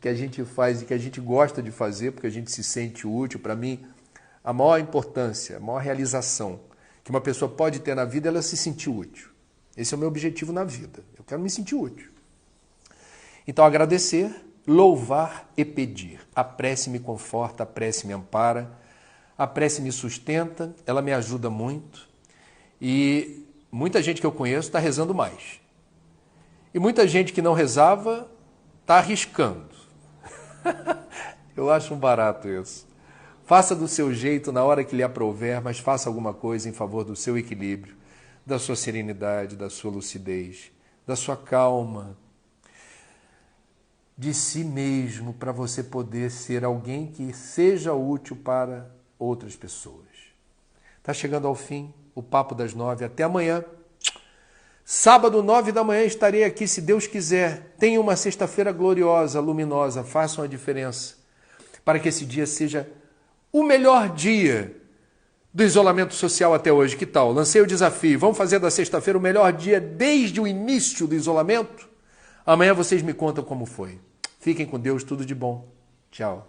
que a gente faz e que a gente gosta de fazer, porque a gente se sente útil. Para mim, a maior importância, a maior realização que uma pessoa pode ter na vida é ela se sentir útil. Esse é o meu objetivo na vida. Eu quero me sentir útil. Então, agradecer, louvar e pedir. A prece me conforta, a prece me ampara, a prece me sustenta, ela me ajuda muito. E muita gente que eu conheço está rezando mais. E muita gente que não rezava está arriscando. Eu acho um barato isso. Faça do seu jeito na hora que lhe aprouver, mas faça alguma coisa em favor do seu equilíbrio, da sua serenidade, da sua lucidez, da sua calma, de si mesmo, para você poder ser alguém que seja útil para outras pessoas. Está chegando ao fim o Papo das 9. Até amanhã. Sábado, 9 da manhã, estarei aqui, se Deus quiser. Tenha uma sexta-feira gloriosa, luminosa. Façam a diferença para que esse dia seja o melhor dia do isolamento social até hoje. Que tal? Lancei o desafio. Vamos fazer da sexta-feira o melhor dia desde o início do isolamento? Amanhã vocês me contam como foi. Fiquem com Deus, tudo de bom. Tchau.